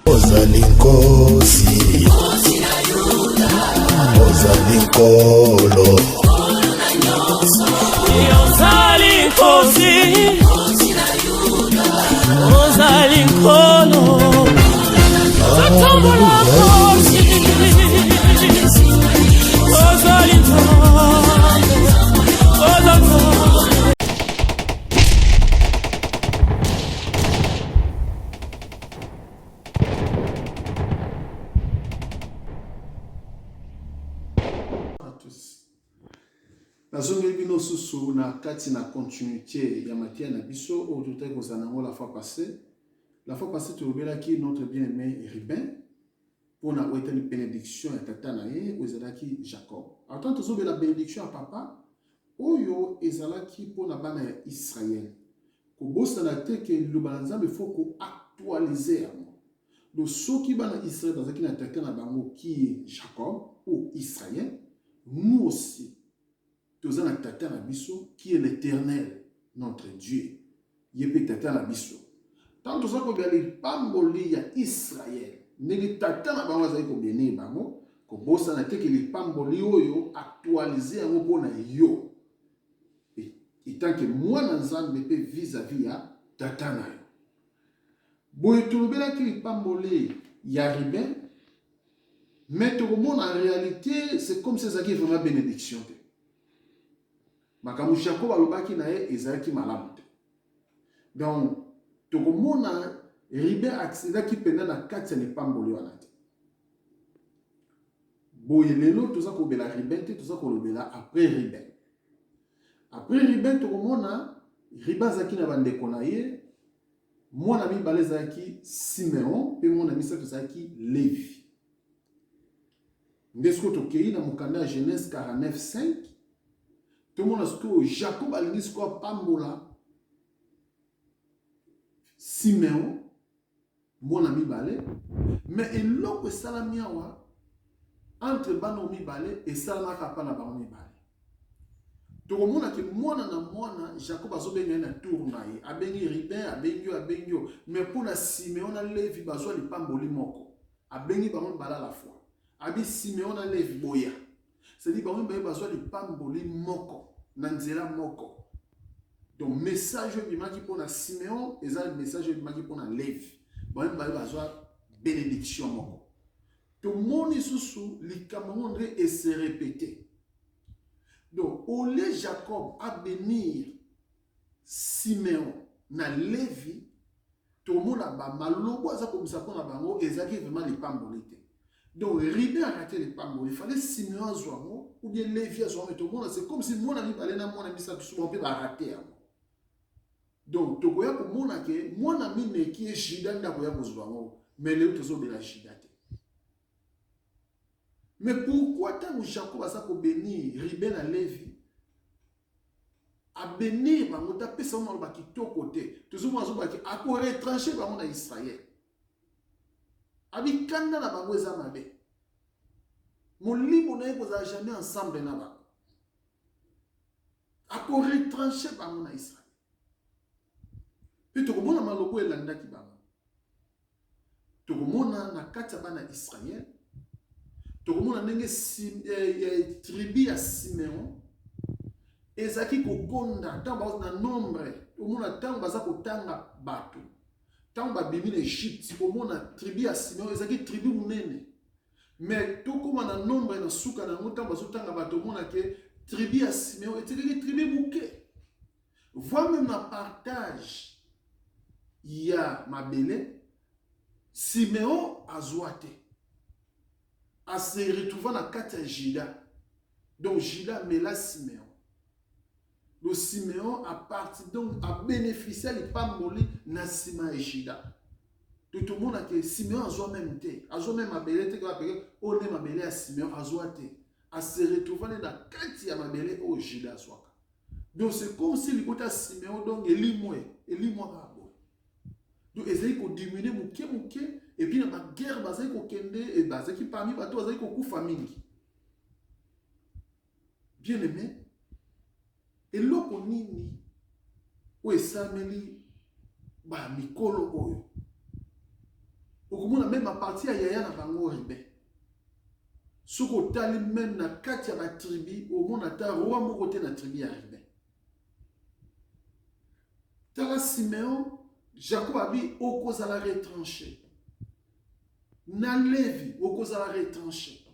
Ozalinkosi Ozalinkolo Ozalinkosi Ozalinkolo Zatombola kosi Ozalinkolo Nazongeli bino susu na kati na continuité ya matia na biso au tout la fois passée. La fois passée tu qui notre bien-aimé Ribin pour na oueta une bénédiction et tata na ye ozalaki Jacob. Attends tu la bénédiction à papa oyo ezalaki pour na bana ya Israël. Ko bossa na te que le banzambe faut ko actualiser le soki bana Israël dans qui na tata na bango qui est Jacob ou Israël, nous aussi tous en tata na biso qui est l'Éternel notre Dieu. Yépe tata na biso. Tant tous en ko beli pamboli ya Israël. Negi tata na bango zai ko beni bango ko bossa na te que les pamboli oyo actualiser en ko na yo. Et tant que moi na nzambe pe vis-à-vis ya tata na yo. Boye tulobela ki les pamboli ya Ribin. Mais tout le monde en réalité c'est comme c'est ça qui est vraiment bénédiction. Makamu Jacob alobaki na ye ezalaki malamu te. Donc tokomona Ribin accédaki penda na kati ya lipamboli wana te. Boye lelo toza kobela Ribin te toza kolobela après Ribin. Après Ribin tokomona Ribin azaki na bandeko na ye mwana mibale ezalaki Simeon pe mwana misato ezalaki Lévi. Ndesko tokei na mokanda ya Genèse 49:5. Tout le monde a ce que Jacob a dit quoi pambola Simeon mon ami balé mais il l'autre salamiawa entre banomi balé et salamaka pa na banomi balé tout le monde a que mwana na mwana Jacob a zobenga na tournaye abengi Ribin abengi mais pour la Simeon na Lévi bazwa li pamboli moko abengi banomi bala la fois abi Simeon na Lévi boya. C'est-à-dire que nous avons des pamboli moko, nanzela moko. Donc message qui pour na Simeon et ça message qui pour na Lévi. Nous avons bénédiction moko. Tout le monde est sous les camarades et se répéter. Donc au lieu Jacob à bénir Simeon na Lévi, tout le monde a ba malobo ça comme ça pour na bango et ça qui vraiment les pamboli. Donc, Ribin a raté les pambos. Il fallait Simeon à Zouamo ou bien Lévi à Zouamo. C'est comme si mon ami parlait dans mon ami ça souvent peut rater. Donc, Tokoya pour mon ami, mon ami qui est Jidan d'Aboya pour Zouamo, mais les autres sont de la Jidate. Mais pourquoi tant que Jacob a ça pour bénir Ribin à Lévi? À bénir, on a fait ça qui est au côté. Tout ce monde a pour retrancher par mon Israël. Abi kanda na bango eza mabe. Molimo na ye koza jamais ensemble na ba. Ako retranché bango na Israël. Puis tokomona malobo elandaki bango. Tokomona na kati ya bana Israël. Tokomona ndenge tribu ya Simeon ezaki kokonda tango na nombre. Tokomona tango baza kotanga bato. Tant que bimi l'Égypte, au monde tribu à Simeon, ils ont tribu munene. Mais tout comme on a nombre dans souka na montant baso tanga bato mona que tribu à Simeon était une tribu bouquet. Voir même un partage il y a ma belle Simeon a zoate. A se retrouver dans quatre Jida. Donc Jida mais là Simeon. Le Simeon a parti donc a bénéficié les pamboli na Sima et Jida. Tout le monde a que Simeon a joué même té, a joué même abelé té que va payer, on est abelé à Simeon a joué té, a se retrouver dans quatre ya abelé au Jida soit. Donc c'est comme si le côté Simeon donc elimwe rabo. Donc ils ont diminué mouké et puis dans la guerre basé ko kende et basé qui parmi bato basé ko ku famille. Bien aimé. Et loko nini o esameli ba mikolo oyo tokomona même à partir ya yaya na bango ribe soko tali même na kati ya ba tribu omona ta roi moko te na tribu ya ribe tala Simeon Jacob abi okozala retranché na Lévi okozala retranché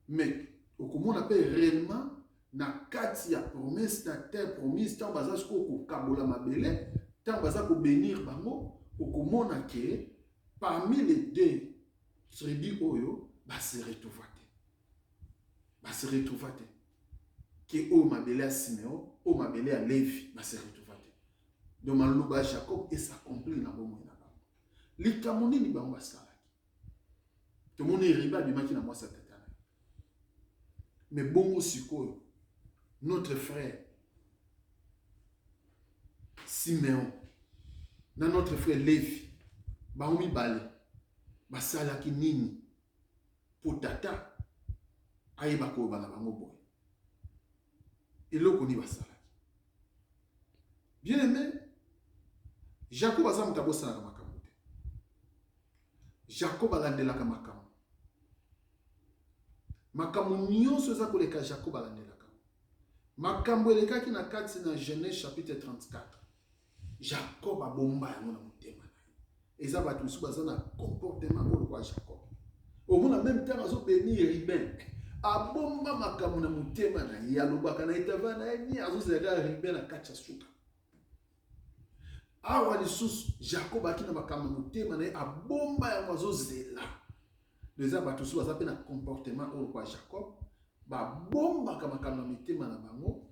mais okomona pe réellement na kati ya promesse na terre promise tant baza ko kabola mabele tant baza ko bénir bango okomona que parmi les deux tribus oyo ba se retrouver que o mabele à Simeon o mabele à Lévi ba se retrouver donc maloba Jacob et s'accomplit na bomo na bango likamoni ni bango asalaki to moni riba bimaki na mwasa tatana mais bongo sikoyo notre frère Simeon na notre frère Lévi bango mibale basalaki nini pour tata ayeba ko bana bango boy eloko ni basalaki bien aimé Jacob aza mutu abosalaka makambo te Jacob alandelaka makambo nyonso eza koleka Jacob alandelaka makambo elekaki na kati na Genèse chapitre 34 Jacob abomba yango na motema na ye eza bato mosusu baza na comportement oyo kwa Jacob omona même temps azobénir Ruben abomba makambo na motema na ye alobaka na etava na ye ni azozela Ruben na kati ya suka awa lisusu Jacob akina makambo na motema na ye abomba yango azozela eza bato mosusu baza mpe na comportement oyo kwa Jacob babombaka makambo na mitema na bango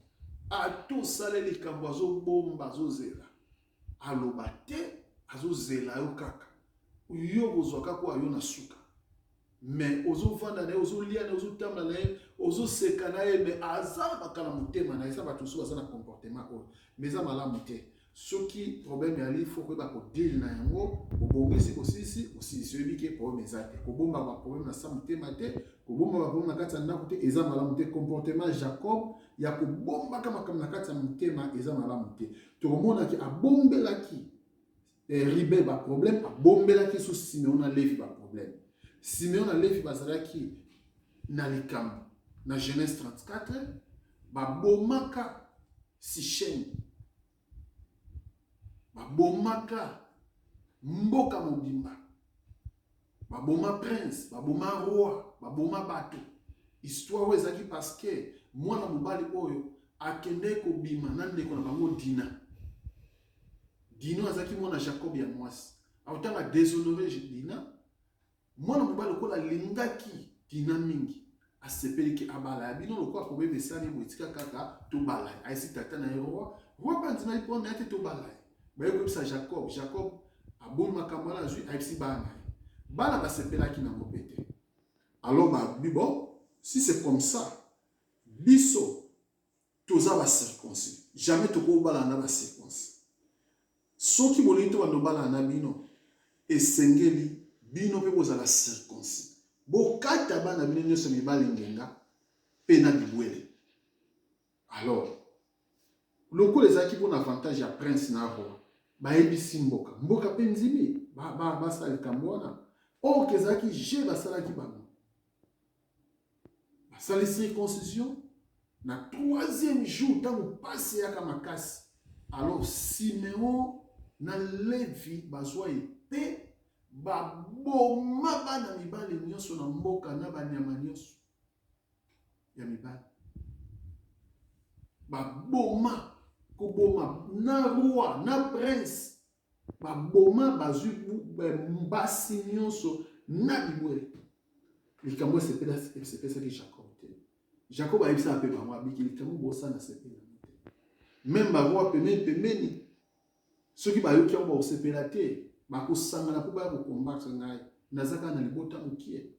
atosala likambo azobomba azozela aloba te azozela yo kaka yo kozwaka kwa yo na suka mais ozovanda na ye ozolia na ye ozotambola na ye ozoseka na ye mais aza makala motema na ye eza bato mosusu baza na comportement oyo mais eza malamu te soki problème ya li faut koyeba kodile na yango obongisi osilisi oyebi ke problème eza te kobomba baproblème na sa motema te kobomba baproblème na kati ya ndako te eza malamu te comportement Jacob ya kobombaka makambo na kati ya motema eza malamu te tokomonaki abombelaki Ribe baproblème abombelaki so Simeon na Lévi baproblème Simeon na Lévi bazalaki na likambo na Genèse 34 babomaka Sichem babomaka mboka mobimba baboma prince baboma roi baboma bato histoire oyo ezalaki parce que mwana mobali oyo akende kobima na ndeko na bango Dina azalaki mwana Jacob ya mwasi autanga déshonoré Dina mwana mobali okola lingaki Dina mingi asepeliki abala ya bino lokola problème esali motika kaka tobala aisi tata na roi bandima ipona ete tobala bayekobisa Jacob aboni makambo na zwi ayebisi bana basepelaki na mopete alors bon si c'est comme ça biso toza ba circoncis jamais tokobala na ba circoncis soki bolingi to bandobala na bino esengeli bino pe bozala circoncis bokata bana bino nyonso mibali ngenga pe na bibwele alors lokola ezalaki mpona avantage ya prince na roi bayebisi mboka mpe nzimi basala likambo wana oyo kezalaki je basalaki bango basali circoncision na 3e jour ntango mpasi eyaka makasi alors Simeon na Lévi bazwa ete baboma bana mibali nyonso na mboka na banyama nyonso ya mibali baboma koboma na roi na prince baboma bazwi mbasi nyonso na bibwele likambo esepesaki Jacob te Jacob ayebisaka mpe bango abiki likambo bosana sepela te même baroi pemeni soki bayoki yango bakosepela te bakosangana mpo baya kokombattre ngai nazaka na libota mokie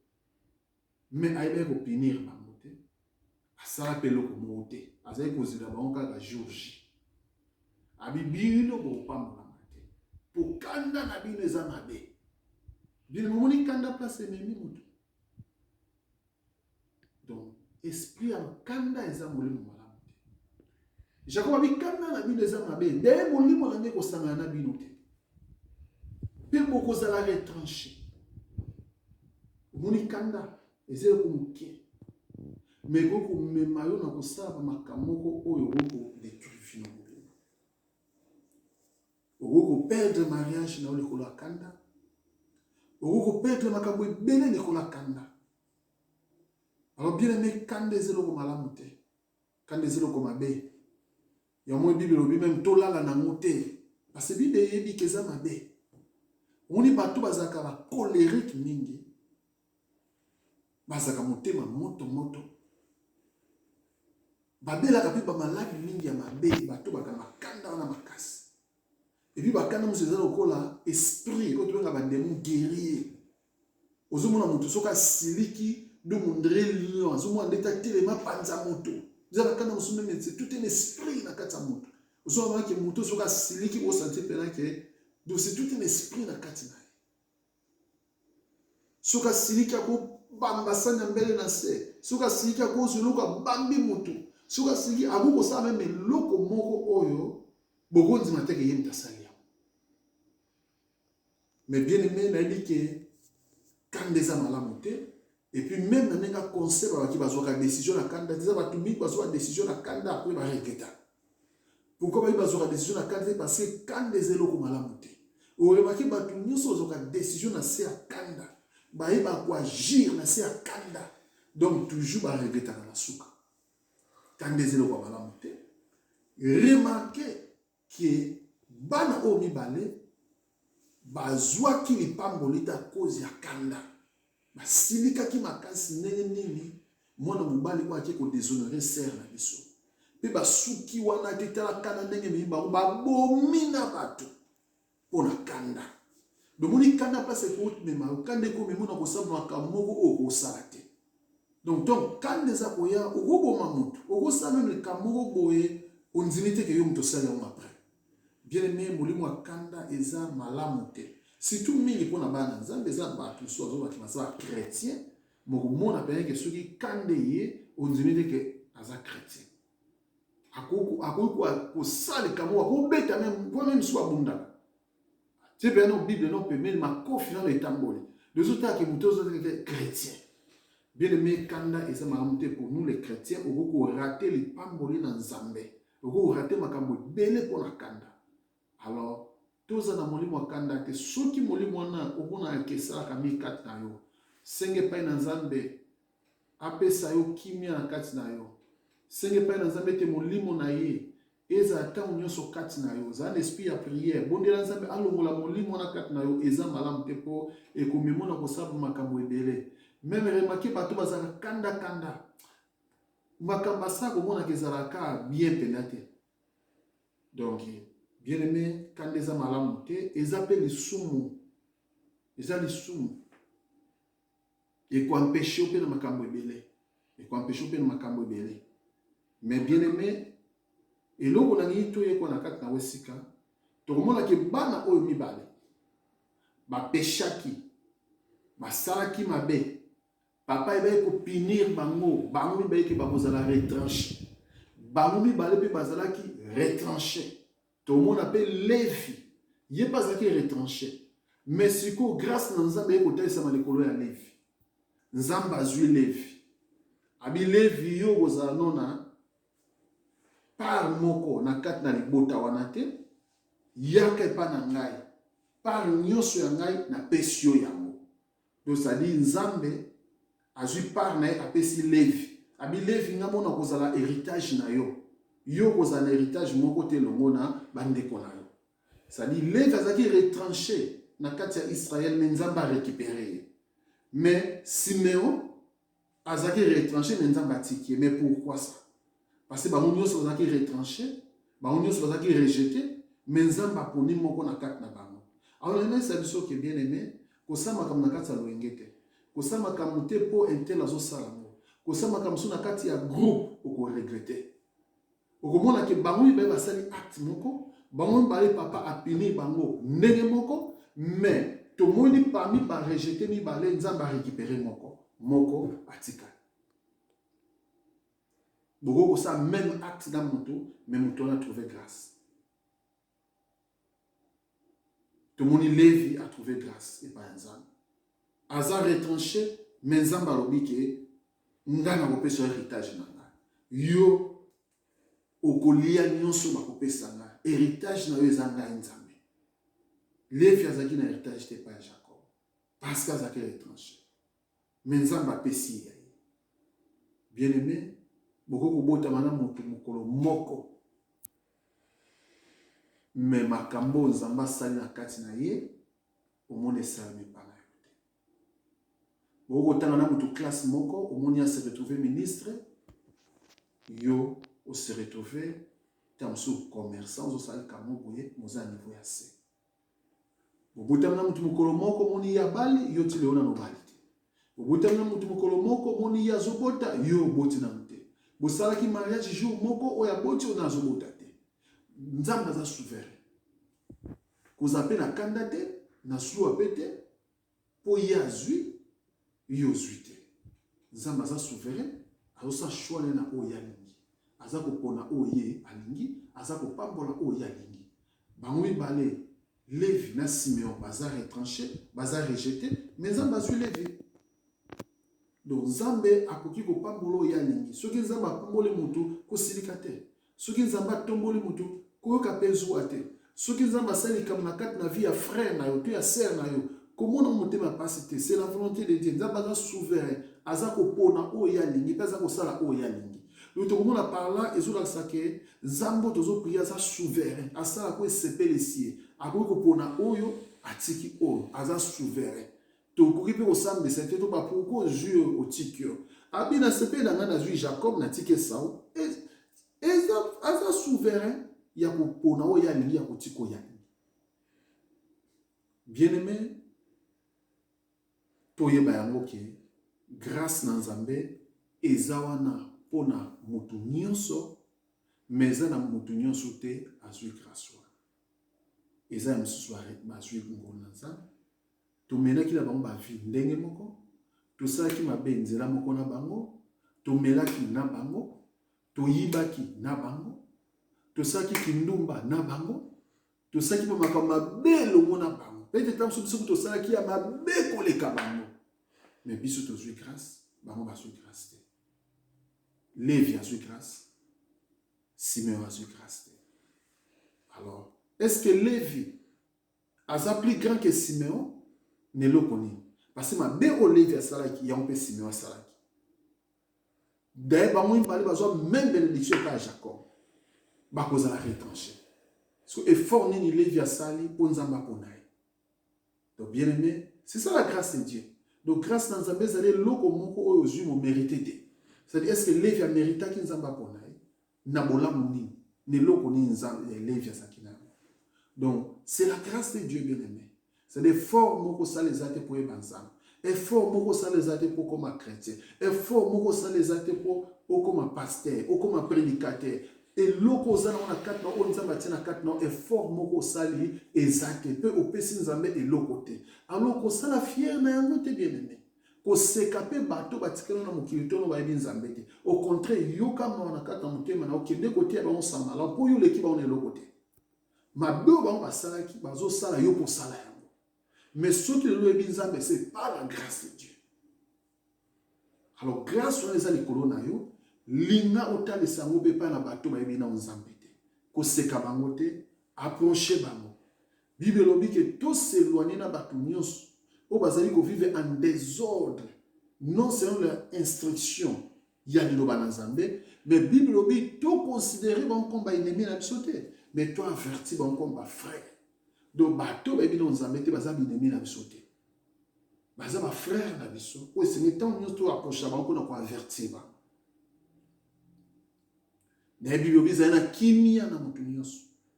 mais ayebaki kopinir bango te asala mpe eloko moko te azali kozela bango kaka jour J abi bino bopambolama te po kanda na bino eza mabe bino momoni kanda place ememi moto donc esprit ya kanda eza molimo malamu te Jacob abi kanda na bino eza mabe nde molimo na nde kosangana na bino te mpe bokozala retranché Moni kanda, ezele kumuke. Mais koko memayo na kosaba makamoko oyo koko détruire fino mobile. Koko perdre mariage na ole kola kanda. Koko perdre makambo ebele ne kola kanda. Alors bien aimé kanda ezele ko malamu te. Kanda ezele ko mabe. Ya mo Bible lobi même tolala na ngote. Parce que Bible yebi keza mabe. Oni bato bazaka ba colérique mingi. Bazaka motema moto moto. Babela kapi ba maladi mingi ya mabe bato baka makanda wana makasi. Et puis bakanda museza lokola esprit ko tubenga ba démon guerrier. Ozomona mutu soka siliki do mondre lion, ozomona ndeta telema panza moto. Zaba kanda musume mais c'est tout un esprit na kati ya moto. Ozomona ke mutu soka siliki o sentir pena ke donc c'est tout un esprit na kati na. Soka siliki ko bamba sanya mbele na se. Soka siliki ko zuluka bambi moto. Soka siliki abuko sa même loko moko oyo bokonzi mateke yemta salia. Mais bien aimé na dit que quand des amala te et puis même na nenga conseil ba ki bazwa décision na kanda déjà ba tumi bazwa décision na kanda après ba regreta. Pourquoi ba bazwa décision na kanda parce que quand des eloko malamu te. O remaki ba tumi so zoka décision na se kanda. Ba yeba ko agir na se kanda. Donc toujours ba regreta na suka. Quand des eloko malamu te. Remarquez que bana o mibale bazwa ki lipambolita cause ya kanda. Basilika ki makasi nene nini mwana mobali kwa ke ko déshonorer sœur na biso. Pe basuki wana tetala kanda ndenge miba ba bomina bato pona kanda. Domoni kanda passe ko mema kanda ko memona ko sabna ka moko o ko salate. Donc kanda za koya o go boma mutu. O go sabna le kamoko boye onzinite ke yo mto sala yo après. Bien aimé molimo wa kanda eza malamu te. Surtout mingi pona bana nzambe eza bato so azo bakima sa chrétien moko mona pene ke soki kande ye onzinite ke aza chrétien. Akoko ko sala kamo ko beta même so abunda. C'est bien non Bible non peut même ma confiance est tamboli. Les autres qui mutozo chrétien. Bien aimé kanda eza malamu te pour nous les chrétiens ko rater les pamboli na nzambe. Ko rater makambo bele pona kanda. Alors, toza na molimo wa kanda te soki molimo wana okona kesala kami kati na yo. Senge pai na nzambe apesa yo kimia na kati na yo. Senge pai na nzambe te molimo na ye eza ata nyonso kati na yo. Za esprit ya prière. Bondela nzambe alongola molimo na kati na yo eza malamu te po ekomemona kosaba makambo ebele. Même remarqué bato bazaka kanda. Makambo asako mona kezalaka bien penate. Donc bien aimé, quand les amalamu te, ils appellent les sumu. Ils ont les sumu. Et qu'on empêche au père makambo belé. Et qu'on empêche au père makambo belé. Mais bien aimé, et là on a dit tout et qu'on a quatre na wesika. Tout le monde a que bana o mi balé. Ba pechaki, ba salaki mabe. Papa ebe ko punir bango, bango mi baye ke ba bozala retranché. Bango mi balé pe bazala ki retranché. Tout le monde appelle Lévi. Il n'est pas à qui retranché. Mais si quoi grâce à Nzamba et côté ça m'a décollé à Lévi. Nzamba a joué Lévi. Abi Lévi yo goza nona par moko na kat na libota wanate yake pa na ngai par nyoso ya ngai na pesio yango. Donc ça dit Nzambe a joué par na apesi Lévi. Abi Lévi ngamona kozala héritage na yo. Yo kozana héritage moko te longo na bandeko na yo. Ça dit Lévi azaki retranché na kati ya Israël mais Nzamba récupéré. Mais Siméon azaki retranché mais Nzamba tiki. Mais pourquoi ça? Parce que ba nyonso azaki retranché, ba nyonso azaki rejeté mais Nzamba poni moko na kati na bango. Alors les ça biso qui bien aimé, ko sama comme na kati ya loengete. Ko sama comme te po intel azo salamo. Ko sama comme so na kati ya groupe ko regretter. Okomona ke bango ibe basali acte moko, bango bale papa apini bango ndenge moko, mais to moni parmi ba rejeter mi bale nzamba récupérer moko atika. Boko ça même acte dans moto, mais moto a trouvé grâce. To moni Lévi a trouvé grâce et pas nzamba. Aza retranché, mais nzambe alobi ke nga nakopesa héritage na nga yo okolia nyonso bakopesa nga héritage na yo eza ngai nzambe. Levi azalaki na héritage te pa ya Jacob parce que azalaki étranger, mais nzambe apesi ye. Bien aimé, beaucoup kobotama na moto mokolo moko, mais makambo nzambe asali na kati na ye omoni esalami pa na yo te. Beaucoup kotanga na moto classe moko omoni a se retrouver ministre, yo o se retrouver tamsu commerçant ozosali kamo boye moza niveau ya se. Bobotama na moto mokolo moko omoni ya bali yo ti leona no bali te. Bobotama na moto mokolo moko omoni ya zobota yo boti na te. Bosalaki mariage jour moko oya boti ona zobota te. Nzambe aza souverain. Kozape na kanda te na suwa pete po ya zui yo zui te. Nzambe aza souverain, azosa choix na oya lingi. Aza kopona oye alingi, aza kopambola oye alingi. Bango mibale Levi na Simeon baza retranché, baza rejeté, mais Nzambe azui Levi. Donc Nzambe akoki kopambola oye alingi. Soki Nzambe apambole mutu kosilika te. Soki Nzambe atomboli mutu koyoka pe zuwa te. Soki Nzambe asali likambo na kati na vie ya frère na yo to ya sœur na yo, komona motema pasi te, c'est la volonté de Dieu. Nzambe aza souverain, aza kopona oyo alingi, pe aza kosala oyo alingi. Donc tokomona par là ezolakisa ke Nzambe tozopriya aza souverain, asala ko esepele sie, akoki kopona oyo atiki oyo, aza souverain. Tokoki pe kosambisa te to ba pourquoi Dieu otiki yo. Abina sepele na ngana zui Jacob na tiki Esau, aza souverain. Ya kopona oyo alingi ya kotiko ya lingi. Bien-aimé, toyeba yango ke grâce na Nzambe eza wana pona mutu nyonso, mais eza na mutu nyonso te azwi grâce wana. Eza ya mosusu bazwi ngolu na Nzambe. Tomenaki na bango bavi ndenge moko, tosalaki mabe nzela moko na bango, tomelaki na bango, toyibaki na bango, tosaki kindumba na bango, tosaki pa makambo mabe longo na bango. Peut-être tam biso tosalaki ya mabe koleka bango. Mais biso tozwi grâce, bango bazwi grâce te. Levi azwi grâce, Simeon azwi grâce te. Alors, est-ce que Levi aza plus grand que Simeon? Ne lo koni. Parce que mabe o Levi asalaki ya mpe Simeon asalaki. D'ailleurs, bango impali bazwa même bénédiction par Jacob. Bakoza la étranger. Parce que effort nini Levi asali pour Nzamba konaï. Donc bien aimé, c'est ça la grâce de Dieu. Donc grâce dans Nzamba zale loko moko oyo zumo mérité. C'est-à-dire est-ce que Levi a mérité ki Nzamba konaï? Na bolamu nini? Ne loko ni Nzamba Levi asakina. Donc c'est la grâce de Dieu bien aimé. C'est des forts moko sa les ate pour ebanzam. Effort moko sa les ate pour comme chrétien. Effort moko sa les ate pour comme pasteur, ou comme prédicateur. Et loko zana wana katna o Nzamba tina katna effort moko sali ezate pe opesi Nzambe e loko te. Alors ko sala fier na yango te bien aimé. Ko sekape bato batikana na mokili to no ba yebi Nzambe te. Au contraire yoka mona katna motema na okende kote ba onsama la po yo leki ba on eloko te. Mabeo ba basala ki bazo sala yo ko sala yango. Mais ce que le yebi Nzambe c'est par la grâce de Dieu. Alors grâce on les a likolo na yo linga otale sango be pa na bato ba yebi na Nzambe te. Ko seka bango te, approcher bango. Bible lobi que tous s'éloigner na bato nyonso o bazali ko vivre en désordre, non selon leur instruction. Ya liloba na Nzambe, mais Bible lobi to considérer bon comme ba ennemi na biso te, mais to averti bon comme ba frère. Donc bato ba yebi na Nzambe te baza ennemi na biso te. Baza ba frère na biso. O se mettons nyonso to approcher bango na ko avertir ba. La Bible dit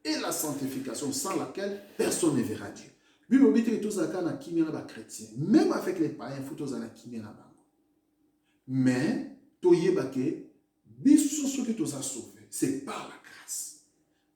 et la sanctification sans laquelle personne ne verra Dieu. La Bible dit que tous les chrétiens, même avec les païens, il faut tous les chrétiens. Mais, c'est par la grâce.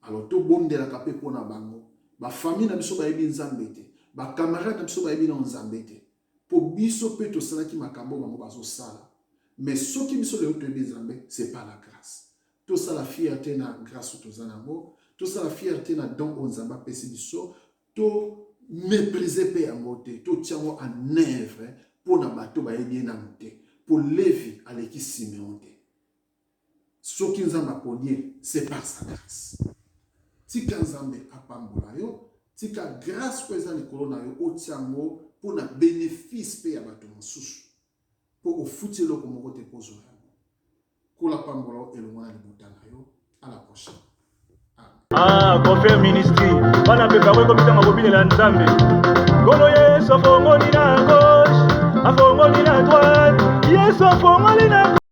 Alors, tout le monde est là pour la bango. La famille n'a pas été nzambete. Les camarades n'a pas été nzambete. Pour biso pe to sala ki makambo bango bazo sala. Mais ce qui biso le nzambe, c'est par la grâce. Tout ça la fierté na grâce au tozanango, tout ça la fierté na don onzamba pesi biso, tout mépriser pe amote, tout tiango en œuvre pour na bato ba yebi na monte pour Lévi aleki Siméon te soki nzamba ponier c'est par sa grâce tika nzambe apambola yo tika grâce ko eza likolo na yo otiango pour na bénéfice pe ya bato mosusu pour ofuti eloko moko te pozo yango kola pambola elongo na libota na yo à la prochaine. Confère ministry bana pe bawe ko bitanga kobilela nzambe ngolo yeso fongoli na gauche afongoli na droite yeso fongoli na